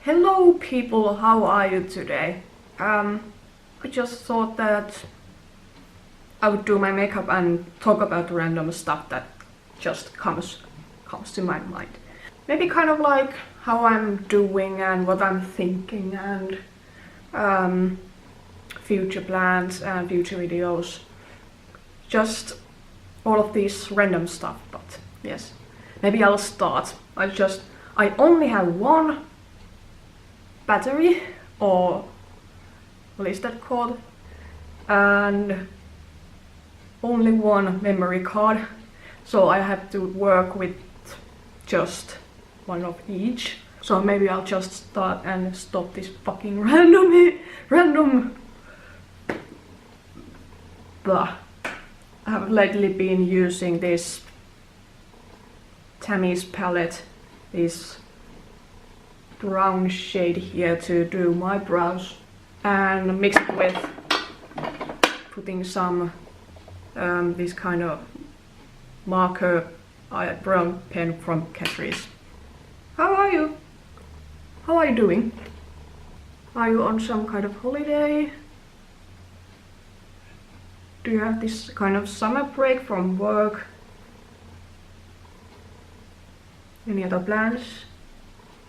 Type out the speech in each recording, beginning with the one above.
Hello people, how are you today? I just thought that I would do my makeup and talk about random stuff that just comes to my mind. Maybe kind of like how I'm doing and what I'm thinking and future plans and future videos. Just all of these random stuff, but yes. Maybe I'll start. I only have one battery, or what is that called, and only one memory card, so I have to work with just one of each. So maybe I'll just start and stop this fucking random blah. I have lately been using this Tammi's palette, this brown shade here to do my brows, and mix it with putting some this kind of marker eyebrow pen from Catrice. How are you? How are you doing? Are you on some kind of holiday? Do you have this kind of summer break from work? Any other plans?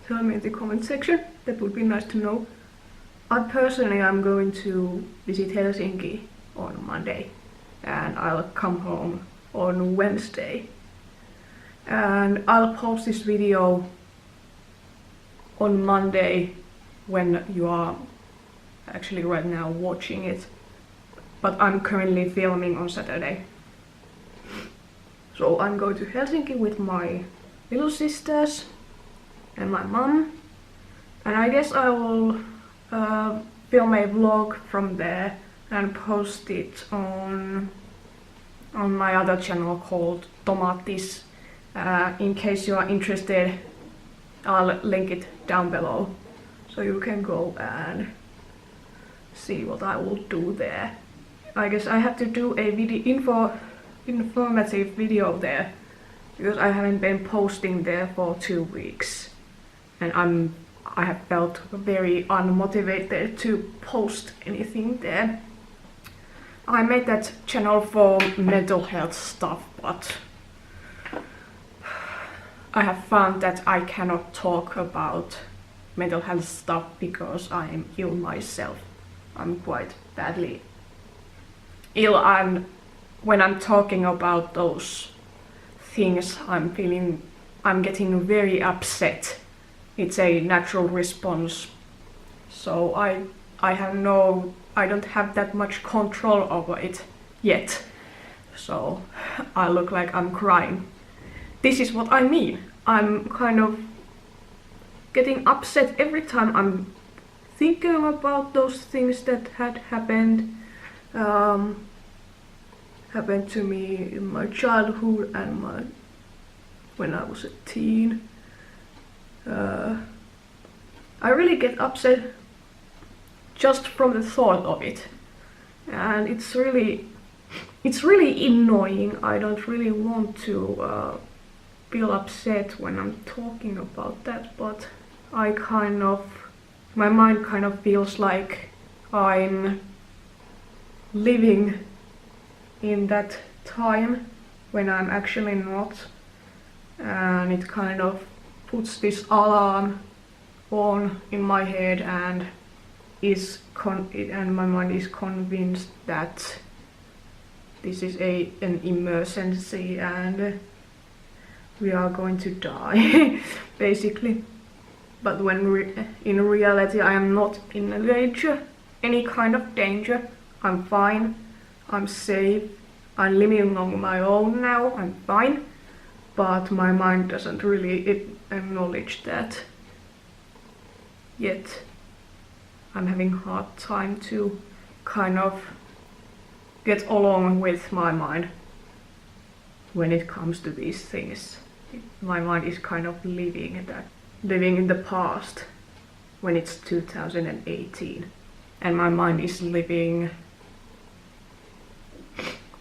Tell me in the comment section, that would be nice to know. I personally am going to visit Helsinki on Monday and I'll come home on Wednesday. And I'll post this video on Monday when you are actually right now watching it. But I'm currently filming on Saturday. So I'm going to Helsinki with my little sisters and my mom, and I guess I will film a vlog from there and post it on my other channel called Tomatis. In case you are interested, I'll link it down below so you can go and see what I will do there. I guess I have to do a informative video there because I haven't been posting there for 2 weeks. And I have felt very unmotivated to post anything there. I made that channel for mental health stuff, but I have found that I cannot talk about mental health stuff because I am ill myself. I'm quite badly ill, and when I'm talking about those things, I'm getting very upset. It's a natural response, so I don't have that much control over it yet, so I look like I'm crying. This is what I mean. I'm kind of getting upset every time I'm thinking about those things that had happened to me in my childhood and when I was a teen. I really get upset just from the thought of it, and it's really annoying. I don't really want to feel upset when I'm talking about that, but my mind kind of feels like I'm living in that time when I'm actually not, and it kind of puts this alarm on in my head and my mind is convinced that this is an emergency and we are going to die basically. But when in reality I am not in any kind of danger. I'm fine, I'm safe, I'm living on my own now, I'm fine. But my mind doesn't really acknowledge that yet. I'm having a hard time to kind of get along with my mind when it comes to these things. My mind is kind of living in the past when it's 2018, and my mind is living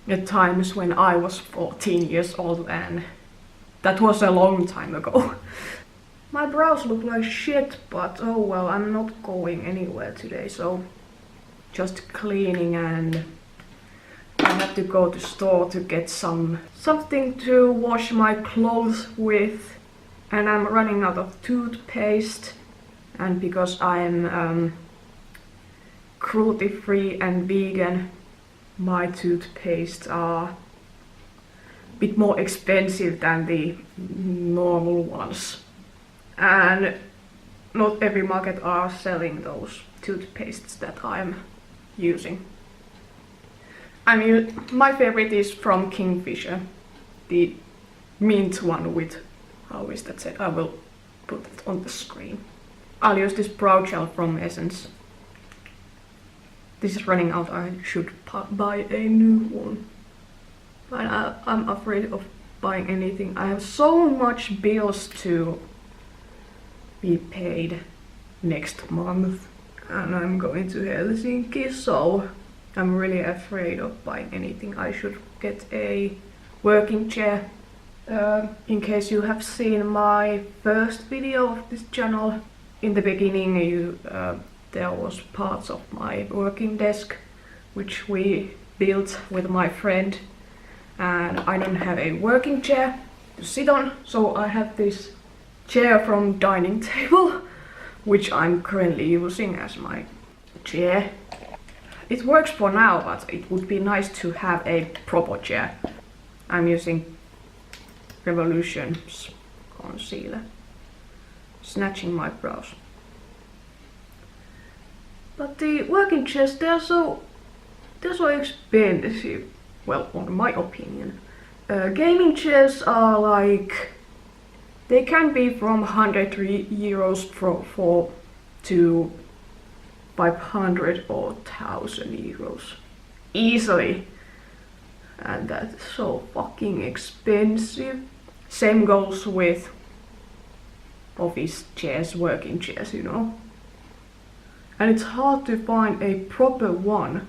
at times when I was 14 years old, and that was a long time ago. My brows look like shit, but oh well, I'm not going anywhere today, so just cleaning, and I have to go to store to get something to wash my clothes with, and I'm running out of toothpaste, and because I'm cruelty free and vegan, my toothpastes are a bit more expensive than the normal ones. And not every market are selling those toothpastes that I'm using. My favorite is from Kingfisher, the mint one with, how is that said? I will put it on the screen. I'll use this brow gel from Essence. This is running out, I should buy a new one. But I'm afraid of buying anything. I have so much bills to be paid next month, and I'm going to Helsinki, so I'm really afraid of buying anything. I should get a working chair. In case you have seen my first video of this channel, in the beginning there was parts of my working desk which we built with my friend, and I don't have a working chair to sit on, so I have this chair from dining table, which I'm currently using as my chair. It works for now, but it would be nice to have a proper chair. I'm using Revolution's concealer, snatching my brows. But the working chairs, they're so expensive. Well, in my opinion. Gaming chairs are like, they can be from 100 euros to 500 or 1000 euros easily, and that's so fucking expensive. Same goes with office chairs, working chairs, you know. And it's hard to find a proper one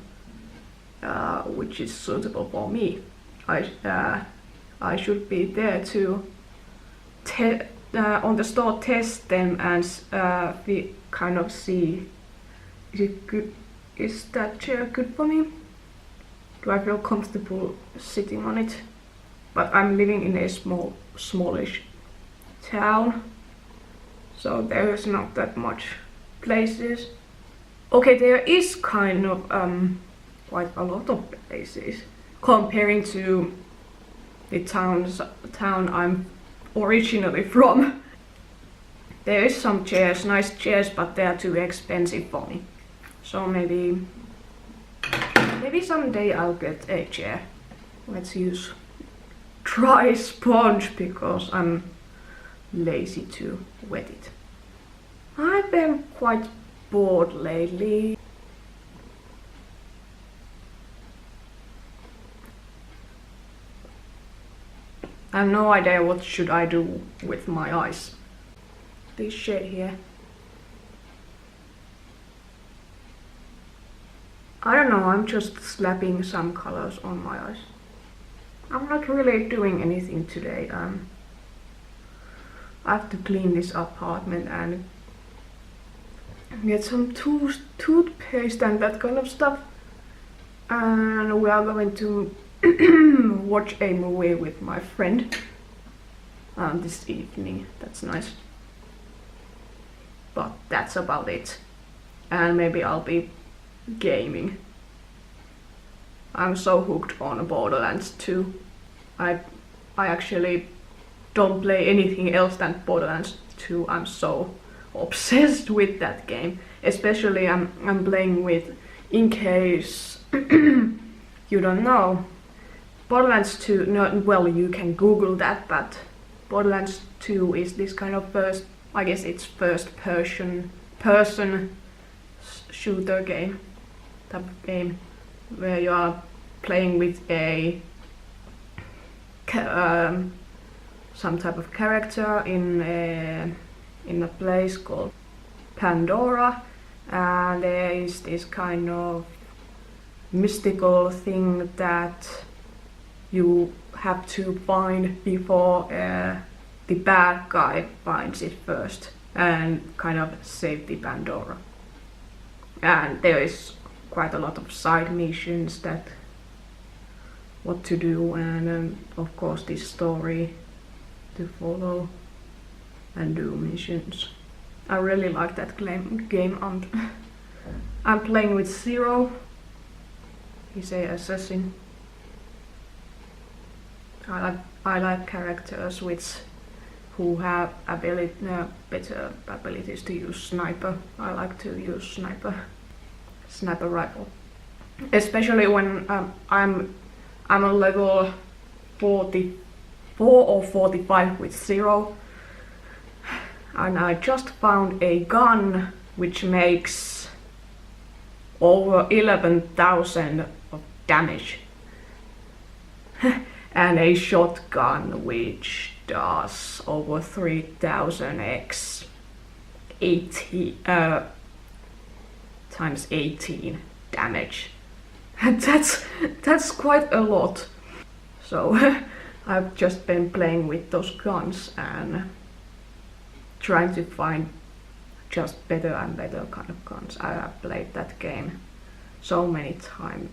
which is suitable for me. I should be there to on the store, test them, and kind of see, is it good? Is that chair good for me? Do I feel comfortable sitting on it? But I'm living in a smallish town, so there is not that much places. Okay, there is kind of quite a lot of places comparing to the town I'm originally from. There is some chairs, nice chairs, but they are too expensive for me. So maybe someday I'll get a chair. Let's use dry sponge because I'm lazy to wet it. I've been quite bored lately. I have no idea what should I do with my eyes. This shade here. I don't know, I'm just slapping some colors on my eyes. I'm not really doing anything today. I have to clean this apartment and get some toothpaste and that kind of stuff. And we are going to watch a movie with my friend this evening. That's nice. But that's about it. And maybe I'll be gaming. I'm so hooked on Borderlands 2. I actually don't play anything else than Borderlands 2. I'm so obsessed with that game. Especially I'm playing with, in case you don't know, Borderlands 2, no, well, you can Google that, but Borderlands 2 is this kind of first person shooter game, type of game, where you are playing with a some type of character in a place called Pandora, and there is this kind of mystical thing that you have to find before the bad guy finds it first and kind of save the Pandora. And there is quite a lot of side missions that what to do, and of course this story to follow and do missions. I really like that game. I'm playing with Zero. He's an assassin. I like characters who have better abilities to use sniper. I like to use sniper rifle, especially when I'm a level 44 or 45 with Zero, and I just found a gun which makes over 11,000 of damage and a shotgun which does over 3000x 80 times 18 damage. And that's quite a lot. So I've just been playing with those guns and trying to find just better and better kind of guns. I have played that game so many times,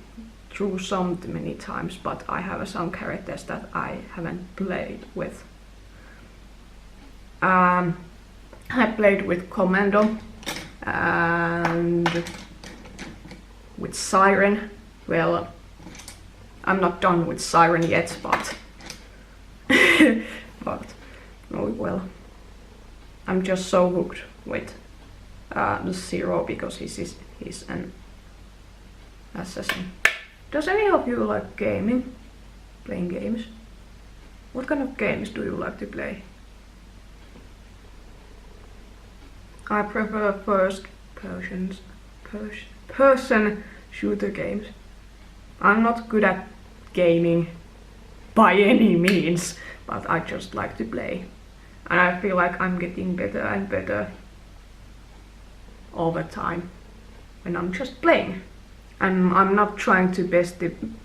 but I have some characters that I haven't played with. I played with Commando and with Siren. Well, I'm not done with Siren yet, but oh well. I'm just so hooked with Zero because he's an assassin. Does any of you like gaming? Playing games? What kind of games do you like to play? I prefer person shooter games. I'm not good at gaming by any means, but I just like to play. And I feel like I'm getting better and better all the time when I'm just playing. And I'm not trying to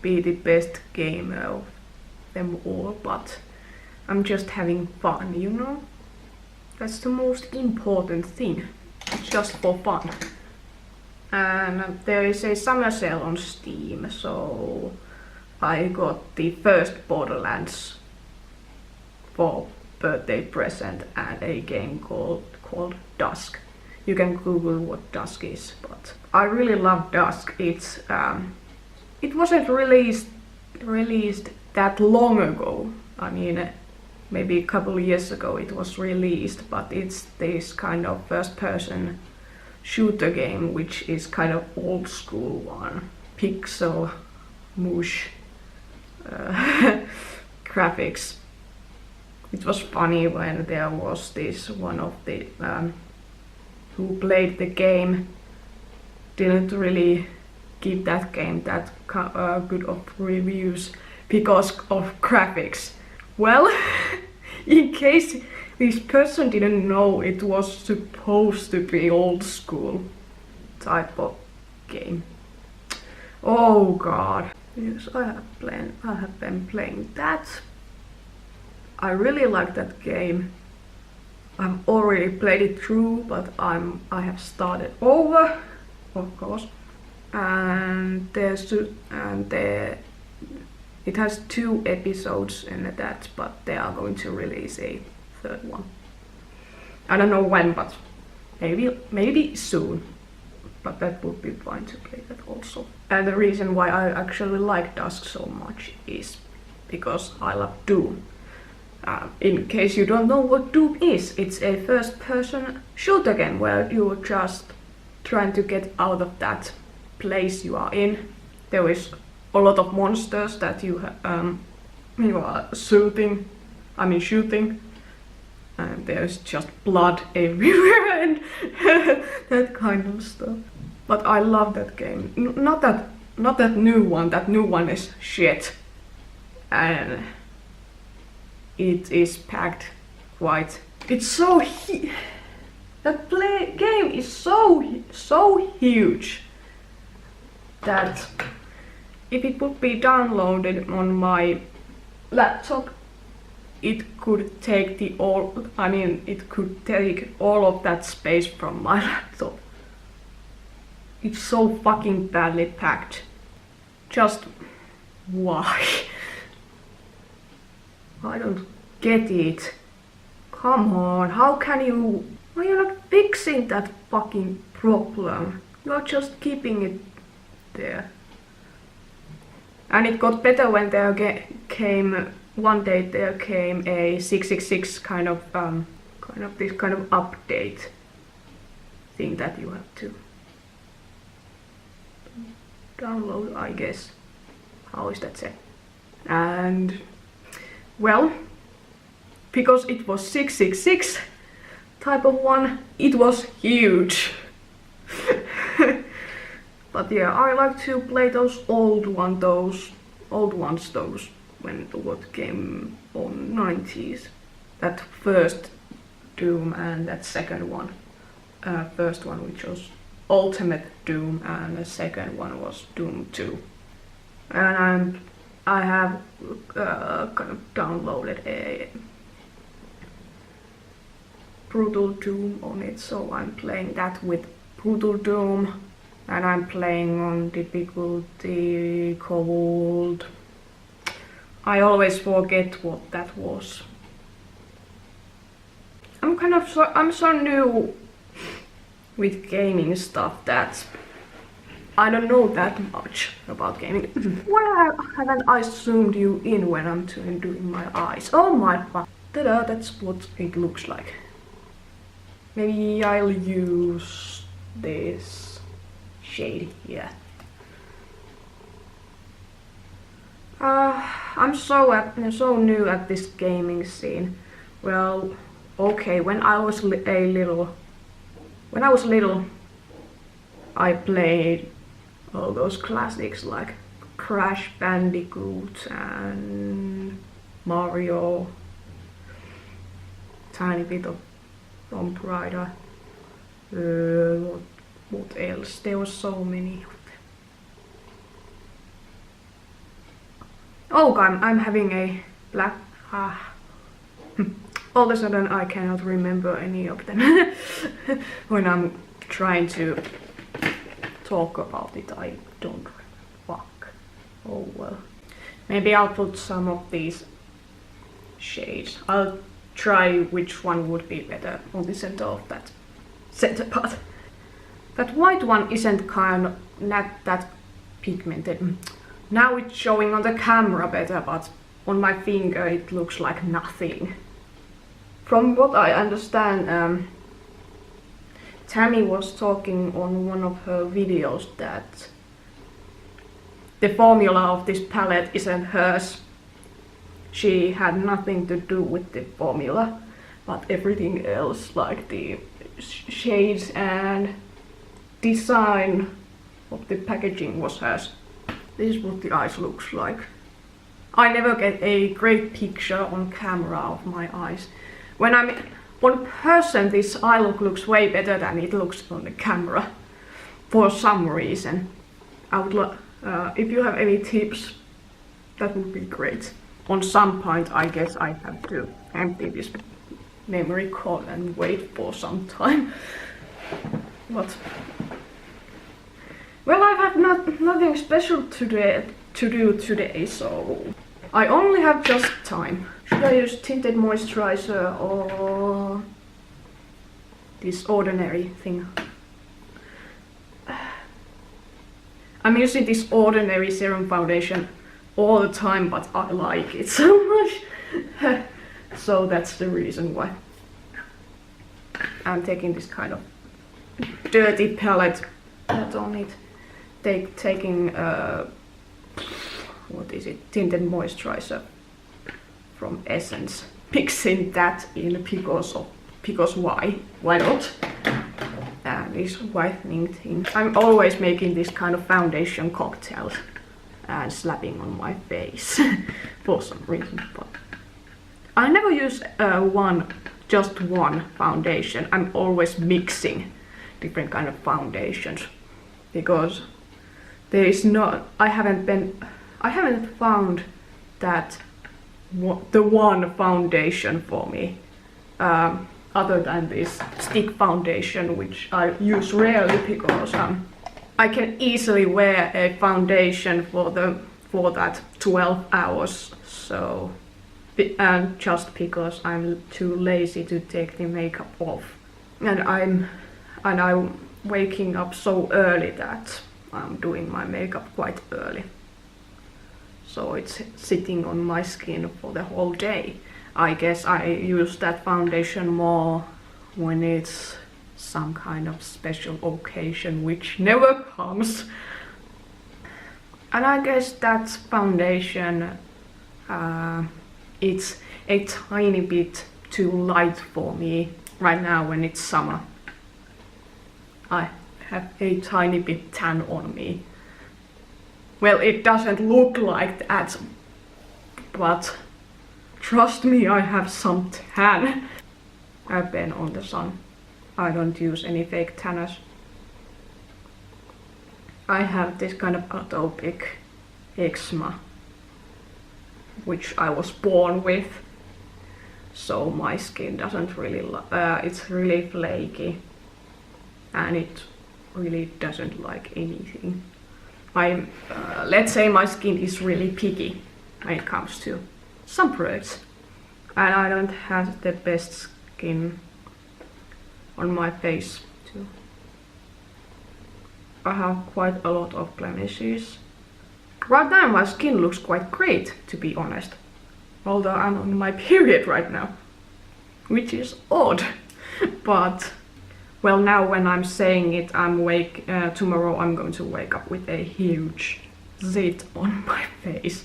be the best gamer of them all, but I'm just having fun, you know? That's the most important thing. It's just for fun. And there is a summer sale on Steam, so I got the first Borderlands for birthday present and a game called Dusk. You can Google what Dusk is, but I really love Dusk. It wasn't released that long ago. I mean, maybe a couple of years ago it was released, but it's this kind of first-person shooter game, which is kind of old school one. Pixel, mush, graphics. It was funny when there was this one of the who played the game didn't really give that game that good of reviews because of graphics. Well, in case this person didn't know, it was supposed to be old school type of game. Oh god. Yes, I have been playing that. I really like that game. I've already played it through, but I have started over, of course. And it has 2 episodes in that, but they are going to release a 3rd one. I don't know when, but maybe soon. But that would be fine to play that also. And the reason why I actually like Dusk so much is because I love Doom. In case you don't know what Doom is, it's a first-person shooter game where you're just trying to get out of that place you are in. There is a lot of monsters that you are shooting, and there's just blood everywhere and that kind of stuff. But I love that game. Not that new one. That new one is shit, and it is packed quite. It's so that game is so huge that if it would be downloaded on my laptop, it could take it could take all of that space from my laptop. It's so fucking badly packed. Just why? I don't get it. Come on, how can you... Why are you not fixing that fucking problem? You're just keeping it there. And it got better when there came... One day there came a 666 kind of update thing that you have to download, I guess. How is that said? And well, because it was 666 type of one, it was huge. But yeah, I like to play those old ones when what came on 90s. That first Doom and that second one. First one which was Ultimate Doom and the second one was Doom 2. And I have kind of downloaded a Brutal Doom on it, so I'm playing that with Brutal Doom, and I'm playing on difficulty called... I always forget what that was. I'm so new with gaming stuff that I don't know that much about gaming. Why haven't I zoomed you in when I'm doing my eyes? Oh my fuck. Ta-da, that's what it looks like. Maybe I'll use this shade here. I'm so new at this gaming scene. Well, okay, when I was little, I played all those classics like Crash Bandicoot and Mario, tiny bit of Tomb Raider. What else? There were so many. Oh, I'm having a black... All of a sudden I cannot remember any of them. When I'm trying to talk about it, I don't... Fuck. Oh well. Maybe I'll put some of these shades. I'll try which one would be better on the center of that center part. That white one isn't not that pigmented. Now it's showing on the camera better, but on my finger it looks like nothing. From what I understand, Tammi was talking on one of her videos that the formula of this palette isn't hers. She had nothing to do with the formula, but everything else, like the shades and design of the packaging, was hers. This is what the eyes looks like. I never get a great picture on camera of my eyes. When I'm on person, this eye look looks way better than it looks on the camera. For some reason. I would if you have any tips, that would be great. On some point, I guess I have to empty this memory card and wait for some time. But well, I have nothing special to do today, so I only have just time. Should I use tinted moisturizer or this ordinary thing? I'm using this ordinary serum foundation all the time, but I like it so much. So that's the reason why I'm taking this kind of dirty palette on it. Taking what is it? Tinted moisturizer from Essence. Mixing that in because why? Why not? And this whitening thing. I'm always making this kind of foundation cocktails and slapping on my face for some reason. But I never use just one foundation. I'm always mixing different kind of foundations because there is no. I haven't found that the one foundation for me. Other than this stick foundation, which I use rarely because I can easily wear a foundation for that 12 hours. So, and just because I'm too lazy to take the makeup off, and I'm waking up so early that I'm doing my makeup quite early. So it's sitting on my skin for the whole day. I guess I use that foundation more when it's some kind of special occasion, which never comes. And I guess that foundation, it's a tiny bit too light for me right now when it's summer. I have a tiny bit tan on me. Well, it doesn't look like that, but trust me, I have some tan. I've been on the sun. I don't use any fake tanners. I have this kind of atopic eczema, which I was born with. So my skin doesn't really, it's really flaky. And it really doesn't like anything. Let's say my skin is really picky when it comes to some products, and I don't have the best skin on my face too. I have quite a lot of blemishes. Right now my skin looks quite great, to be honest, although I'm on my period right now, which is odd. But well, now when I'm saying it, tomorrow I'm going to wake up with a huge zit on my face.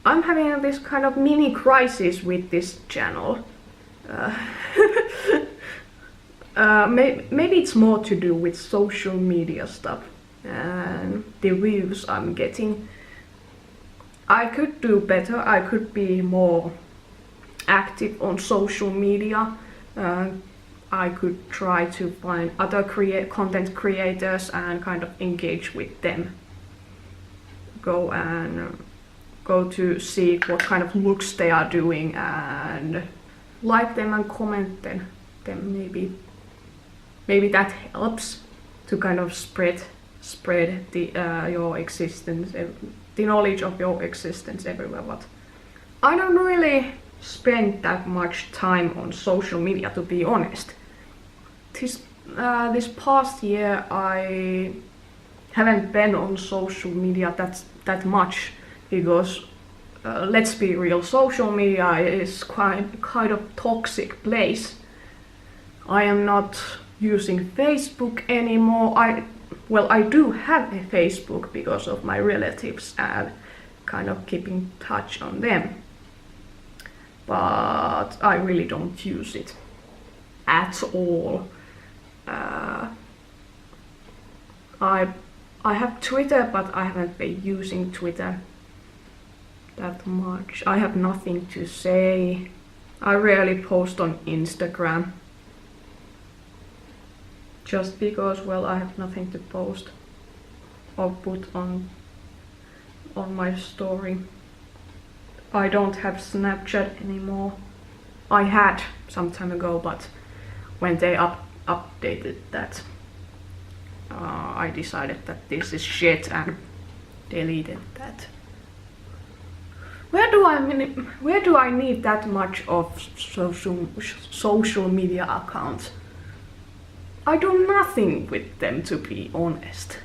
I'm having this kind of mini crisis with this channel. Maybe it's more to do with social media stuff and the views I'm getting. I could do better. I could be more active on social media. I could try to find other content creators and kind of engage with them. Go to see what kind of looks they are doing and like them and comment them. Maybe that helps to kind of spread your existence, the knowledge of your existence everywhere. But I don't really spend that much time on social media, to be honest. This past year I haven't been on social media that much because let's be real, social media is kind of toxic place. I am not using Facebook anymore. I do have a Facebook because of my relatives and kind of keeping touch on them, but I really don't use it at all. I have Twitter, but I haven't been using Twitter that much. I have nothing to say. I rarely post on Instagram. Just because, well, I have nothing to post or put on my story. I don't have Snapchat anymore. I had some time ago, but when they updated that, I decided that this is shit and deleted that. Where do I need that much of social media accounts? I do nothing with them, to be honest.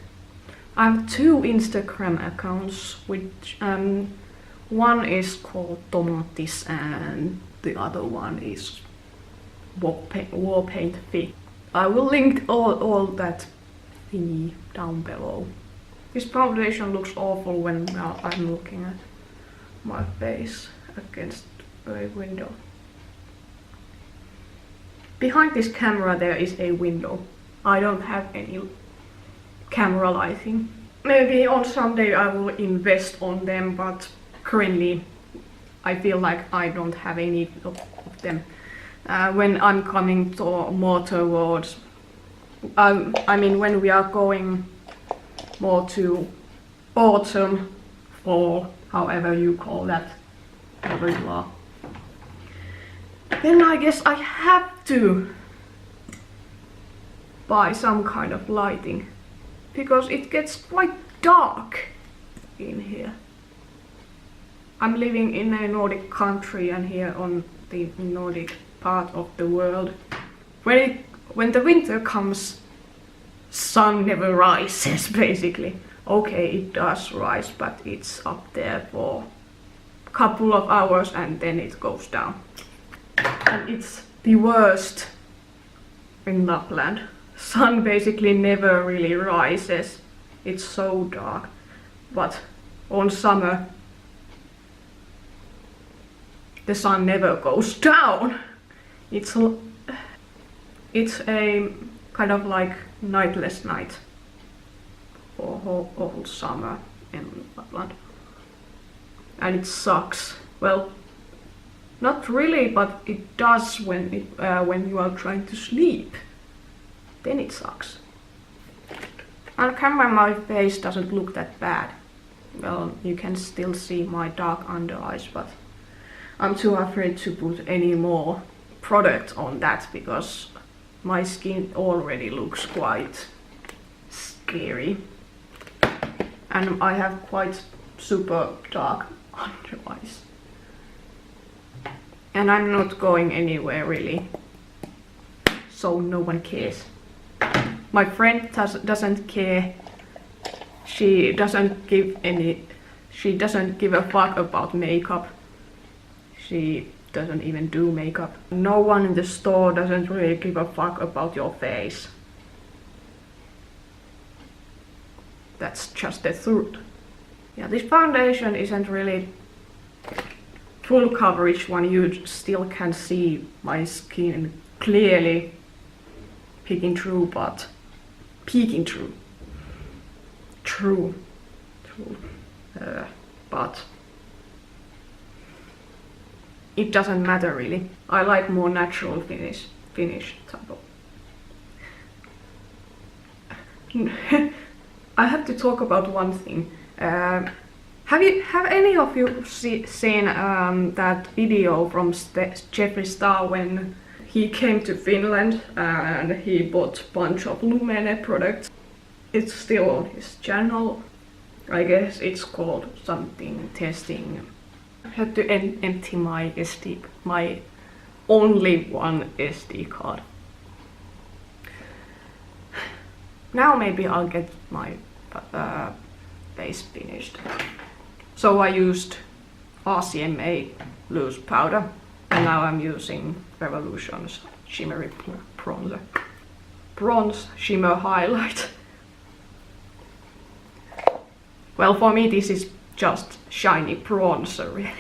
I have 2 Instagram accounts, which one is called Tomatis and the other one is Warpaint Fit. I will link all that thingy down below. This foundation looks awful when I'm looking at my face against a window. Behind this camera there is a window. I don't have any camera lighting. Maybe on someday I will invest on them, but currently I feel like I don't have any of them. When I'm coming more towards, when we are going more to autumn, fall, however you call that, whatever you are. Then I guess I have to buy some kind of lighting because it gets quite dark in here. I'm living in a Nordic country and here on the Nordic part of the world. When the winter comes, sun never rises basically. Okay, it does rise, but it's up there for a couple of hours and then it goes down. And it's the worst in Lapland. Sun basically never really rises. It's so dark. But on summer, the sun never goes down. It's a kind of like nightless night for whole summer in Lapland. And it sucks. Well, not really, but it does when you are trying to sleep. Then it sucks. On camera my face doesn't look that bad. Well, you can still see my dark under eyes, but I'm too afraid to put any more product on that because my skin already looks quite scary. And I have quite super dark under eyes. And I'm not going anywhere really, so no one cares. My friend doesn't care. She doesn't give a fuck about makeup. She doesn't even do makeup. No one in the store doesn't really give a fuck about your face. That's just the truth. Yeah, this foundation isn't really full coverage one. You still can see my skin clearly peeking through. But it doesn't matter really. I like more natural finish type of. I have to talk about one thing. Have any of you seen that video from Jeffree Star when he came to Finland and he bought a bunch of Lumene products? It's still on his channel. I guess it's called something testing. I had to empty my only one SD card. Now maybe I'll get my face finished. So I used RCMA loose powder and now I'm using Revolution's shimmery bronze shimmer highlight. Well, for me this is just shiny bronzer really.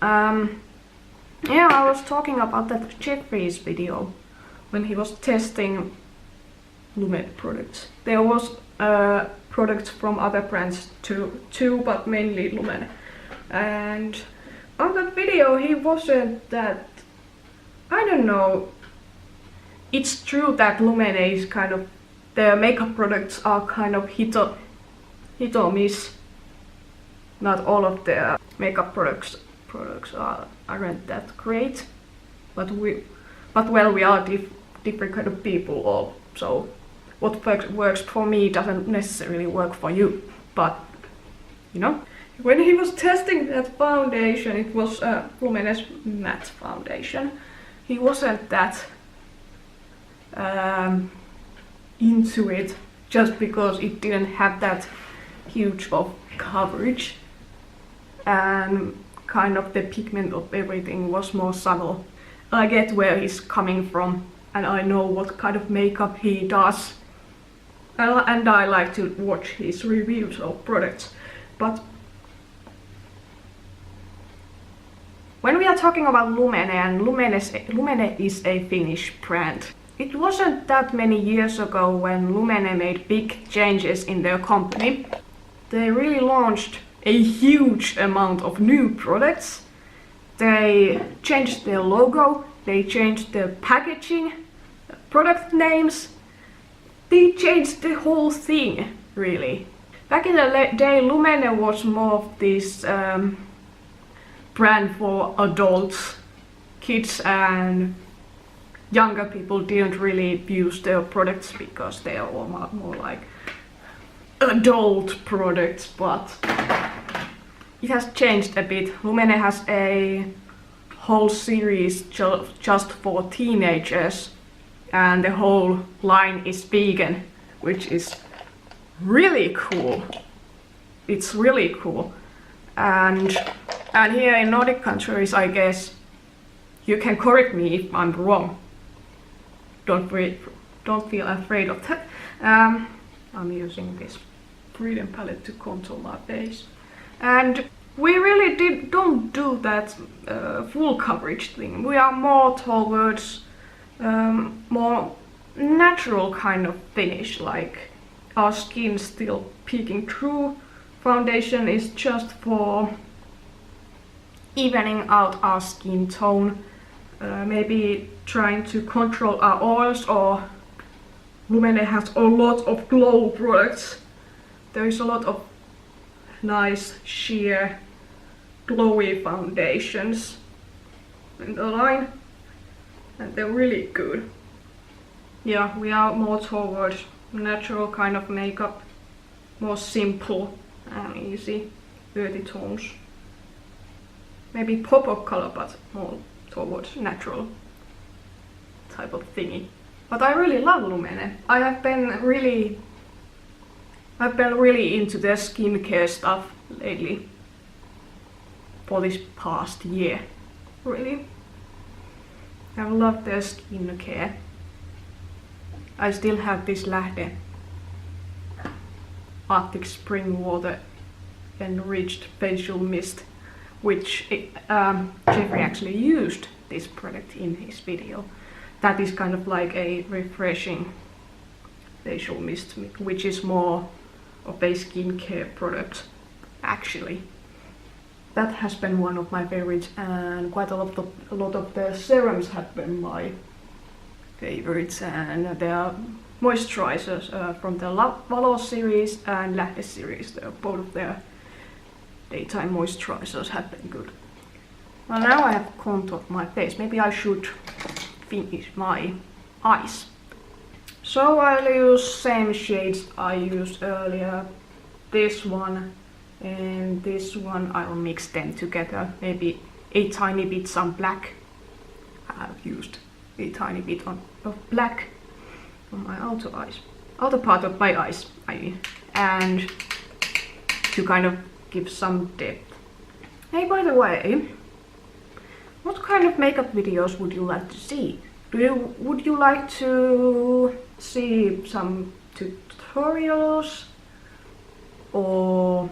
Yeah, I was talking about that Jeffree's video when he was testing Lumene products. There was products from other brands too, but mainly Lumene. And on that video he wasn't that, I don't know, it's true that Lumene is kind of, their makeup products are kind of hit or miss. Not all of their makeup products aren't that great, but we are different kind of people all, so what works for me doesn't necessarily work for you, but you know. When he was testing that foundation, it was Lumene's matte foundation, he wasn't that into it just because it didn't have that huge of coverage and kind of the pigment of everything was more subtle. I get where he's coming from and I know what kind of makeup he does, and I like to watch his reviews of products. But when we are talking about Lumene, and Lumene is a Finnish brand. It wasn't that many years ago when Lumene made big changes in their company. They really launched a huge amount of new products. They changed their logo, they changed their packaging, product names. They changed the whole thing, really. Back in the day, Lumene was more of this brand for adults. Kids and younger people didn't really use their products because they are all more like adult products, but it has changed a bit. Lumene has a whole series just for teenagers, and the whole line is vegan, which is really cool. It's really cool. And here in Nordic countries, I guess you can correct me if I'm wrong. Don't feel afraid of that. I'm using this Freedom palette to contour my face. And we really don't do that full coverage thing. We are more towards more natural kind of finish, like our skin still peeking through. Foundation is just for evening out our skin tone, maybe trying to control our oils, or Lumene has a lot of glow products. There is a lot of nice sheer glowy foundations in the line, and they're really good. Yeah, we are more towards natural kind of makeup, more simple and easy, earthy tones. Maybe pop of color, but more towards natural type of thingy. But I really love Lumene. I've been really into their skincare stuff lately. For this past year, really. I've loved their skincare. I still have this Lähde Arctic Spring Water Enriched Facial Mist, which Jeffrey actually used this product in his video. That is kind of like a refreshing facial mist, which is more of a skincare product actually. That has been one of my favorites, and quite a lot of the serums have been my favorites, and there are moisturizers from the Valo series and Lähde series. Both of their daytime moisturizers have been good. Well, now I have contoured my face. Maybe I should finish my eyes. So I'll use same shades I used earlier. This one and this one. I'll mix them together. Maybe a tiny bit some black. I've used a tiny bit of black on my outer part of my eyes, I mean, and to kind of give some depth. Hey, by the way, what kind of makeup videos would you like to see? Would you like to see some tutorials or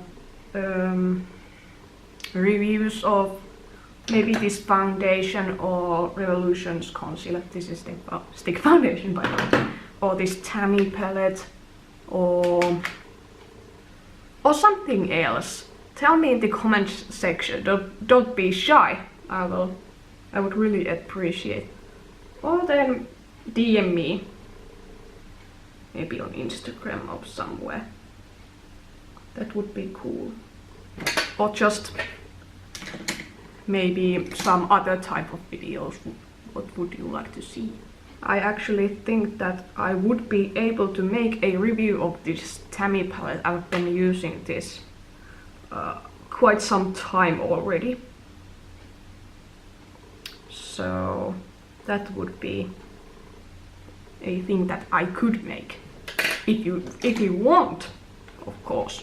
reviews of maybe this foundation or Revolution's concealer? This is the stick foundation, by the way. Or this Tammi palette, or something else. Tell me in the comments section. Don't be shy. I would really appreciate. Or then DM me, maybe on Instagram or somewhere. That would be cool. Or just maybe some other type of videos. What would you like to see? I actually think that I would be able to make a review of this Tammi palette. I've been using this quite some time already. So that would be a thing that I could make. If you want, of course.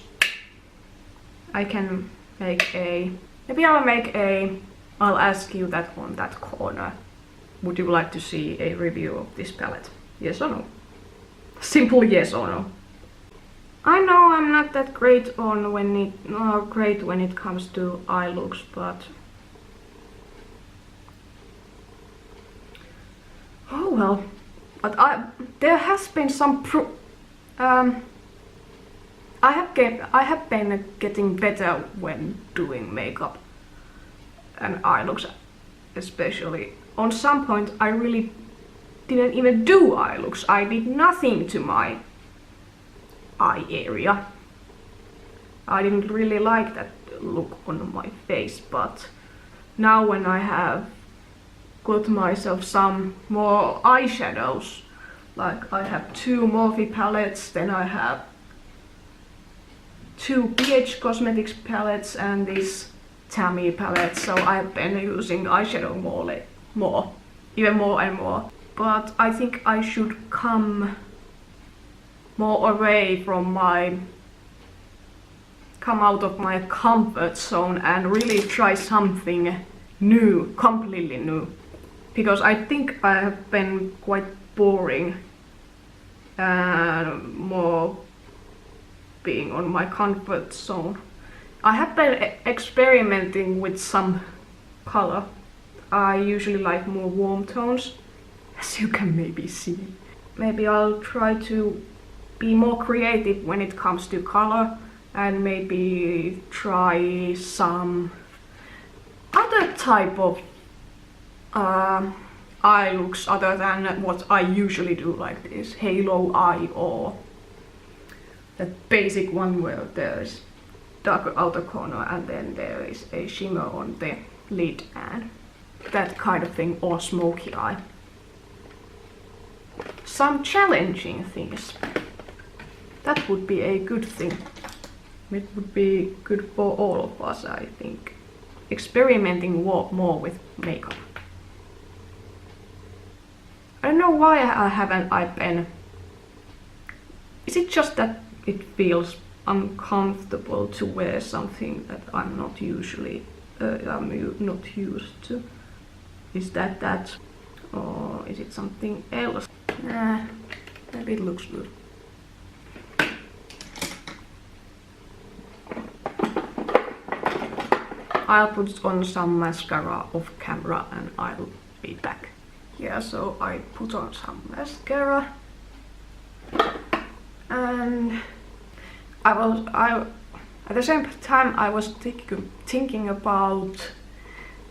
I can make a... Maybe I'll ask you that on that corner. Would you like to see a review of this palette? Yes or no? Simple yes or no. I know I'm not that great when it comes to eye looks, but oh well. But there has been some I have been getting better when doing makeup and eye looks, especially. On some point I really didn't even do eye looks. I did nothing to my eye area. I didn't really like that look on my face, but now when I have got myself some more eyeshadows, like I have 2 Morphe palettes, then I have 2 BH Cosmetics palettes and this Tammi palette, so I've been using eyeshadow even more and more. But I think I should come more away from come out of my comfort zone and really try something new, completely new. Because I think I have been quite boring and more being on my comfort zone. I have been experimenting with some color. I usually like more warm tones, as you can maybe see. Maybe I'll try to be more creative when it comes to color and maybe try some other type of eye looks other than what I usually do, like this halo eye or that basic one where there's darker outer corner and then there is a shimmer on the lid and that kind of thing, or smoky eye. Some challenging things. That would be a good thing. It would be good for all of us, I think. Experimenting more with makeup. I don't know why I've been. Is it just that it feels uncomfortable to wear something that I'm not usually not used to? Is that, or is it something else? Nah, maybe it looks good. I'll put on some mascara off camera and I'll be back. Yeah, so I put on some mascara and at the same time I was thinking about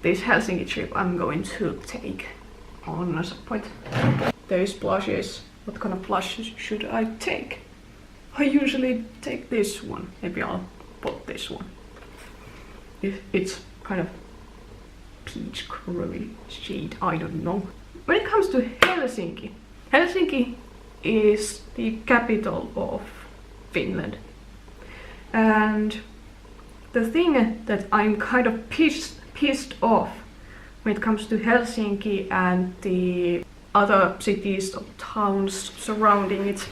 this Helsinki trip I'm going to take on some point. There is blushes. What kind of blush should I take? I usually take this one. Maybe I'll put this one. It's kind of peach curly shade, I don't know. When it comes to Helsinki, Helsinki is the capital of Finland. And the thing that I'm kind of pissed off when it comes to Helsinki and the other cities or towns surrounding it,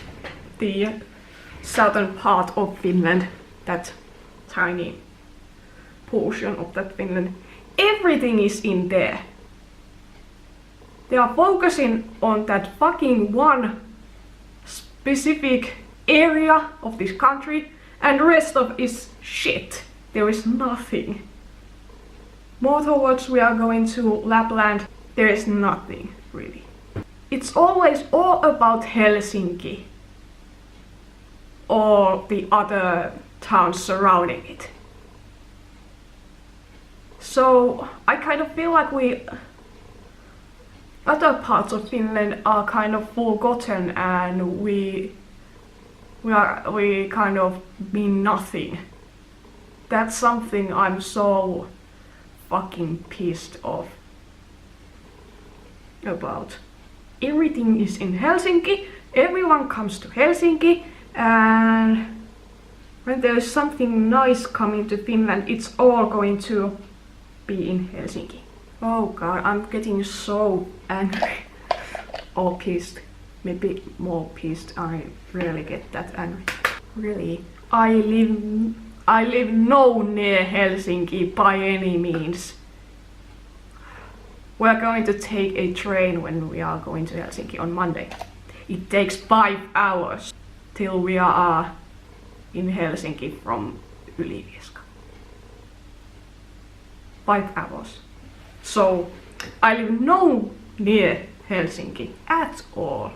the southern part of Finland, that tiny portion of that Finland, everything is in there. They are focusing on that fucking one specific area of this country and the rest of is shit. There is nothing. More towards we are going to Lapland, there is nothing really. It's always all about Helsinki or the other towns surrounding it. So I kind of feel like other parts of Finland are kind of forgotten and we kind of mean nothing. That's something I'm so fucking pissed off about. Everything is in Helsinki, everyone comes to Helsinki, and when there's something nice coming to Finland, it's all going to be in Helsinki. Oh god, I'm getting so angry. Or pissed. Maybe more pissed. I really get that angry. Really. I live no near Helsinki by any means. We're going to take a train when we are going to Helsinki on Monday. It takes 5 hours till we are in Helsinki from Ylivieska. 5 hours. So I live no near Helsinki at all,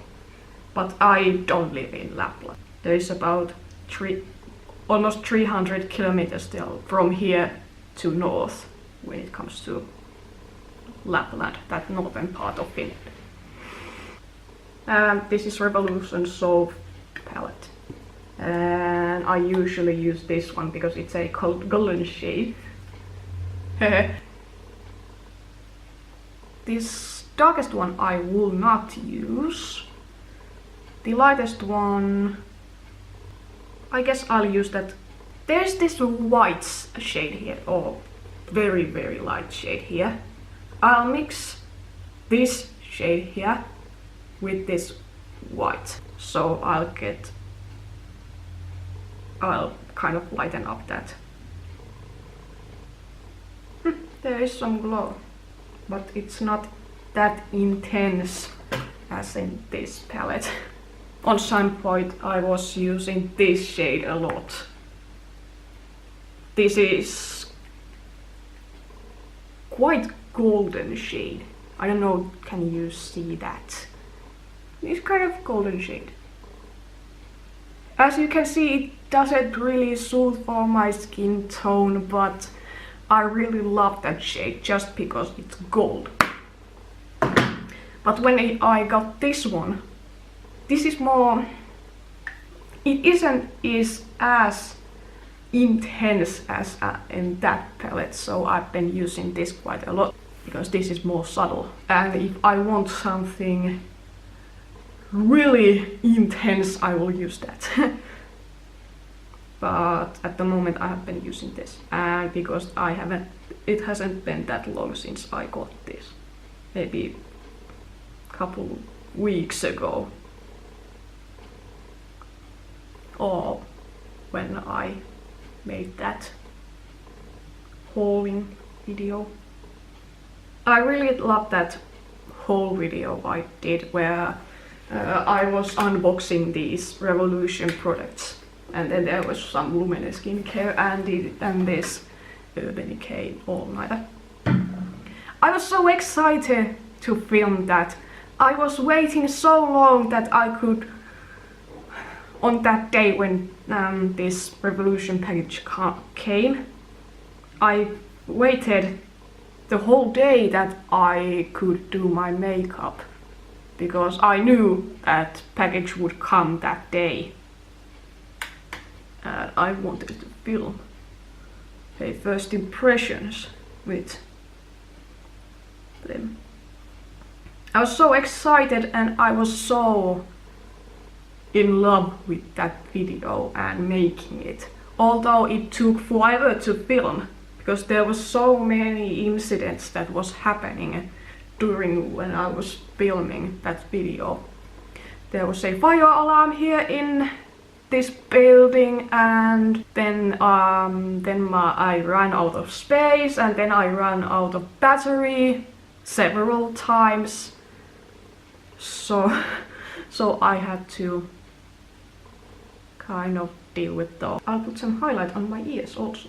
but I don't live in Lapland. There is about almost 300 kilometers still from here to north when it comes to Lapland, that northern part of Finland. This is Revolution Soph palette. And I usually use this one because it's a golden shade. this darkest one I will not use. The lightest one, I guess I'll use that. There's this white shade here, or very, very light shade here. I'll mix this shade here with this white. So I'll kind of lighten up that. There is some glow, but it's not that intense as in this palette. On some point I was using this shade a lot. This is quite golden shade. I don't know, can you see that? It's kind of golden shade. As you can see, it doesn't really suit for my skin tone, but I really love that shade just because it's gold. But when I got this one, this is more, it isn't as intense as in that palette, so I've been using this quite a lot because this is more subtle. And if I want something really intense, I will use that. But at the moment I have been using this, and because it hasn't been that long since I got this, maybe a couple weeks ago, or when I made that hauling video. I really love that haul video I did where I was unboxing these Revolution products. And then there was some Lumene skincare and this Urban Decay all-nighter. I was so excited to film that. I was waiting so long that I could, on that day when this Revolution package came, I waited the whole day that I could do my makeup because I knew that package would come that day. I wanted to film a first impressions with them. I was so excited and I was so in love with that video and making it. Although it took forever to film because there was so many incidents that was happening during when I was filming that video. There was a fire alarm here in this building, and then I ran out of space, and then I ran out of battery several times. So I had to kind of deal with that. I'll put some highlight on my ears also.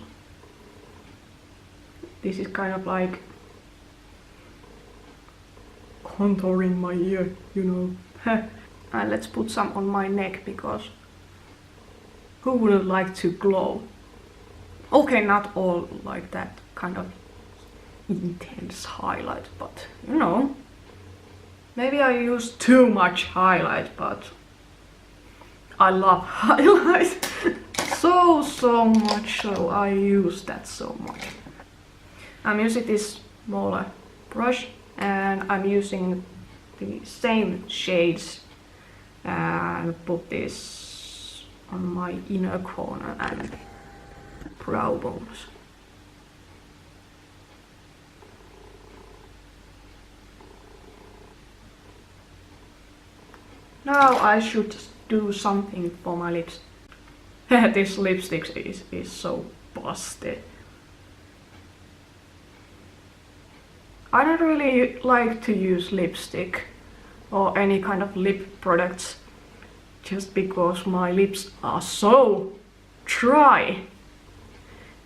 This is kind of like contouring my ear, you know. And let's put some on my neck because who wouldn't like to glow? Okay, not all like that kind of intense highlight, but you know. Maybe I use too much highlight, but I love highlight so much, so I use that so much. I'm using this smaller brush and I'm using the same shades and put this on my inner corner and brow bones. Now I should do something for my lips. This lipstick is so busted. I don't really like to use lipstick or any kind of lip products just because my lips are so dry.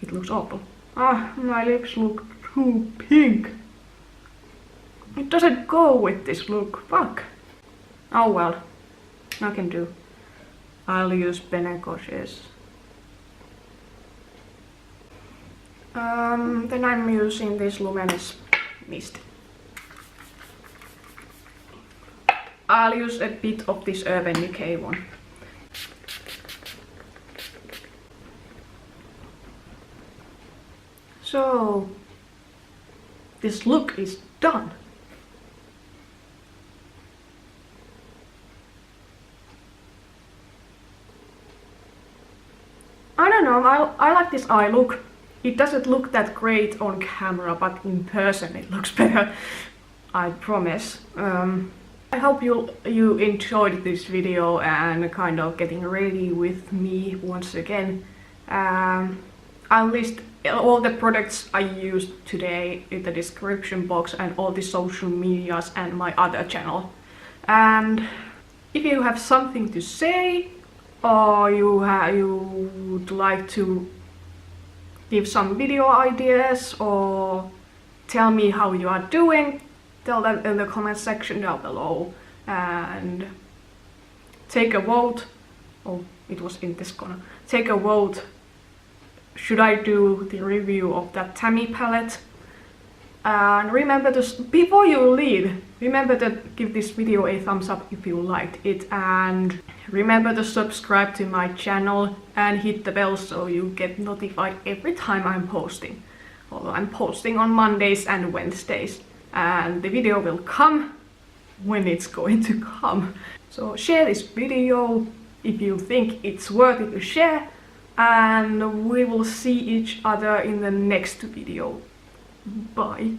It looks awful. My lips look too pink. It doesn't go with this look. Fuck. Oh well, I can do. I'll use Benecoches. Then I'm using this Lumene mist. I'll use a bit of this Urban Decay one. So this look is done. don't know, I like this eye look. It doesn't look that great on camera, but in person it looks better, I promise. I hope you enjoyed this video and kind of getting ready with me once again. I'll list all the products I used today in the description box and all the social medias and my other channel. And if you have something to say or you would like to give some video ideas or tell me how you are doing, tell them in the comment section down below and take a vote. Oh, it was in this corner. Take a vote. Should I do the review of that Tammi palette? And remember to, before you leave, remember to give this video a thumbs up if you liked it, and remember to subscribe to my channel and hit the bell so you get notified every time I'm posting. Although I'm posting on Mondays and Wednesdays, and the video will come when it's going to come. So share this video if you think it's worth it to share, and we will see each other in the next video. Bye.